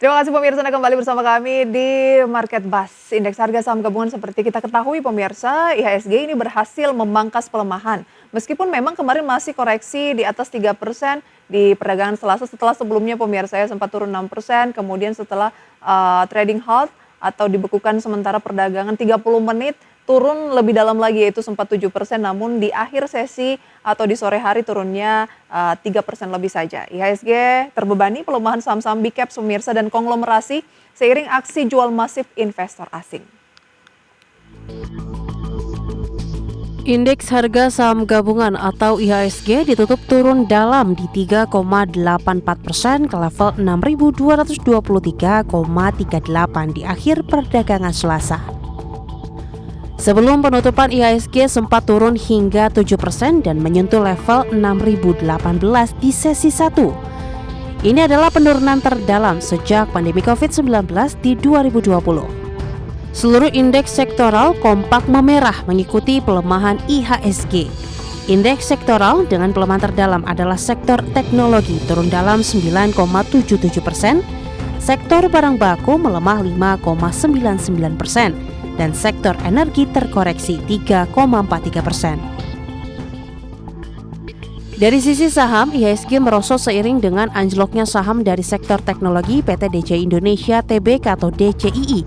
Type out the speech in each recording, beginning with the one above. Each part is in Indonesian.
Terima kasih pemirsa Anda kembali bersama kami di Market Buzz. Indeks harga saham gabungan seperti kita ketahui pemirsa, IHSG ini berhasil memangkas pelemahan. Meskipun memang kemarin masih koreksi di atas 3% di perdagangan Selasa setelah sebelumnya pemirsa ya sempat turun 6%, kemudian setelah trading halt atau dibekukan sementara perdagangan 30 menit turun lebih dalam lagi yaitu sempat 7%, namun di akhir sesi atau di sore hari turunnya 3% lebih saja. IHSG terbebani pelemahan saham-saham big cap pemirsa dan konglomerasi seiring aksi jual masif investor asing. Indeks harga saham gabungan atau IHSG ditutup turun dalam di 3,84% ke level 6.223,38 di akhir perdagangan Selasa. Sebelum penutupan IHSG sempat turun hingga 7% dan menyentuh level 6.018 di sesi 1. Ini adalah penurunan terdalam sejak pandemi COVID-19 di 2020. Seluruh indeks sektoral kompak memerah mengikuti pelemahan IHSG. Indeks sektoral dengan pelemahan terdalam adalah sektor teknologi turun dalam 9,77%, sektor barang baku melemah 5,99%, dan sektor energi terkoreksi 3,43%. Dari sisi saham, IHSG merosot seiring dengan anjloknya saham dari sektor teknologi PT DC Indonesia Tbk atau DCII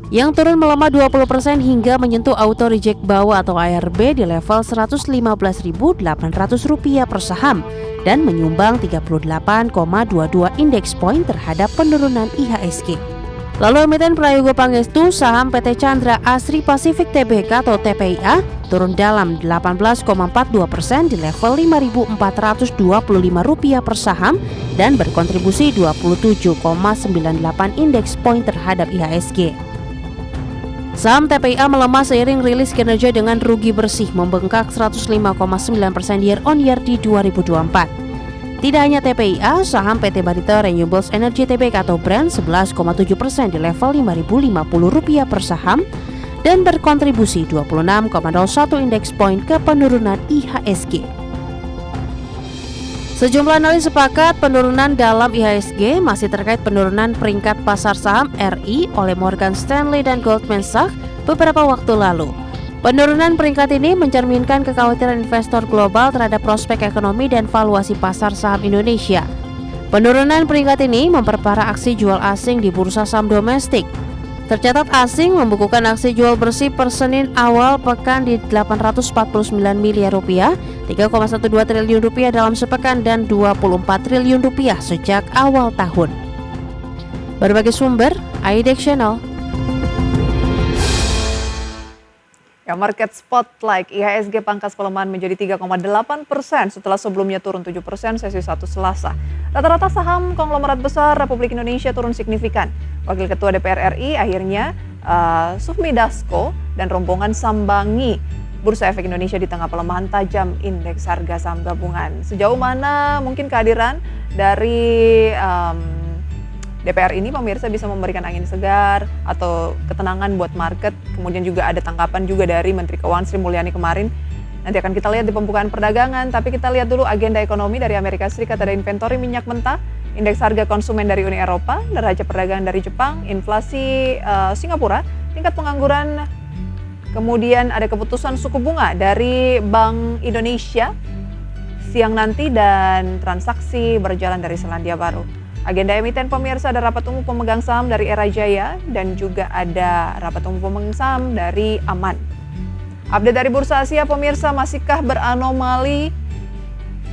yang turun melemah 20% hingga menyentuh auto reject bawah atau ARB di level Rp115.800 per saham dan menyumbang 38,22 indeks point terhadap penurunan IHSG. Lalu emiten prayogo Pangestu saham PT Chandra Asri Pasifik Tbk atau TPIA turun dalam 18,42% di level Rp5.425 per saham dan berkontribusi 27,98 indeks point terhadap IHSG. Saham TPIA melemah seiring rilis kinerja dengan rugi bersih membengkak 105,9% year on year di 2024. Tidak hanya TPIA, saham PT Barito Renewables Energy Tbk atau BREN 11,7% di level Rp5.050 per saham dan berkontribusi 26,01 indeks point ke penurunan IHSG. Sejumlah analis sepakat penurunan dalam IHSG masih terkait penurunan peringkat pasar saham RI oleh Morgan Stanley dan Goldman Sachs beberapa waktu lalu. Penurunan peringkat ini mencerminkan kekhawatiran investor global terhadap prospek ekonomi dan valuasi pasar saham Indonesia. Penurunan peringkat ini memperparah aksi jual asing di bursa saham domestik. Tercatat asing membukukan aksi jual bersih per Senin awal pekan di Rp849 miliar, 3,12 triliun rupiah dalam sepekan dan Rp24 triliun sejak awal tahun. Berbagai sumber, IDX Channel. Ya, market spotlight IHSG pangkas pelemahan menjadi 3,8% setelah sebelumnya turun 7% sesi 1 Selasa. Rata-rata saham konglomerat besar Republik Indonesia turun signifikan. Wakil Ketua DPR RI akhirnya Sufmi Dasko dan rombongan sambangi Bursa Efek Indonesia di tengah pelemahan tajam indeks harga saham gabungan. Sejauh mana mungkin kehadiran dari DPR ini pemirsa bisa memberikan angin segar atau ketenangan buat market. Kemudian juga ada tanggapan juga dari Menteri Keuangan Sri Mulyani kemarin. Nanti akan kita lihat di pembukaan perdagangan, tapi kita lihat dulu agenda ekonomi dari Amerika Serikat. Ada inventory minyak mentah, indeks harga konsumen dari Uni Eropa, neraca perdagangan dari Jepang, inflasi Singapura, tingkat pengangguran, kemudian ada keputusan suku bunga dari Bank Indonesia siang nanti dan transaksi berjalan dari Selandia Baru. Agenda emiten pemirsa ada rapat umum pemegang saham dari Era Jaya dan juga ada rapat umum pemegang saham dari Aman. Update dari Bursa Asia pemirsa masihkah beranomali?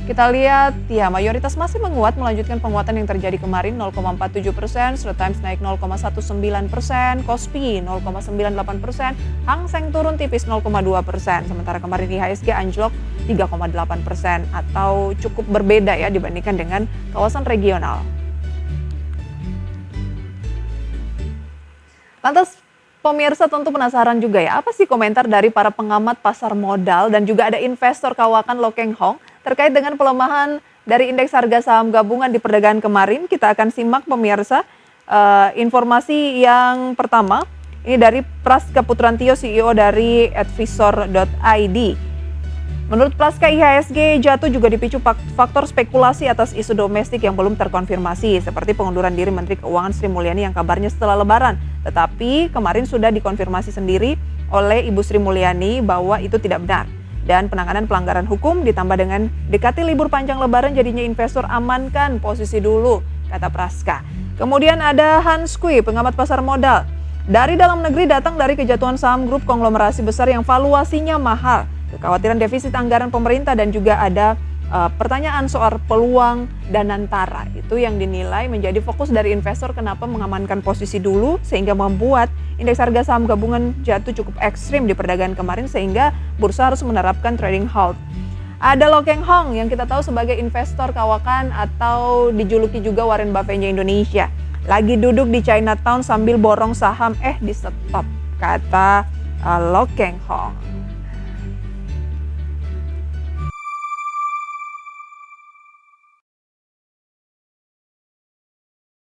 Kita lihat ya mayoritas masih menguat melanjutkan penguatan yang terjadi kemarin 0,47%, Straits Times naik 0,19%, Kospi 0,98%, Hang Seng turun tipis 0,2%. Sementara kemarin IHSG anjlok 3,8% atau cukup berbeda ya dibandingkan dengan kawasan regional. Lantas pemirsa tentu penasaran juga ya, apa sih komentar dari para pengamat pasar modal dan juga ada investor kawakan Lo Keng Hong terkait dengan pelemahan dari indeks harga saham gabungan di perdagangan kemarin. Kita akan simak pemirsa informasi yang pertama, ini dari Praska Putrantio CEO dari Advisor.id. Menurut Praska, IHSG jatuh juga dipicu faktor spekulasi atas isu domestik yang belum terkonfirmasi, seperti pengunduran diri Menteri Keuangan Sri Mulyani yang kabarnya setelah Lebaran. Tetapi kemarin sudah dikonfirmasi sendiri oleh Ibu Sri Mulyani bahwa itu tidak benar. Dan penanganan pelanggaran hukum ditambah dengan dekati libur panjang Lebaran, jadinya investor amankan posisi dulu, kata Praska. Kemudian ada Hans Kui, pengamat pasar modal. Dari dalam negeri datang dari kejatuhan saham grup konglomerasi besar yang valuasinya mahal, kekhawatiran defisit anggaran pemerintah, dan juga ada pertanyaan soal peluang Danantara. Itu yang dinilai menjadi fokus dari investor kenapa mengamankan posisi dulu, sehingga membuat indeks harga saham gabungan jatuh cukup ekstrim di perdagangan kemarin sehingga bursa harus menerapkan trading halt. Ada Lo Keng Hong yang kita tahu sebagai investor kawakan atau dijuluki juga Warren Buffett-nya Indonesia. Lagi duduk di Chinatown sambil borong saham, di stop, kata Lo Keng Hong.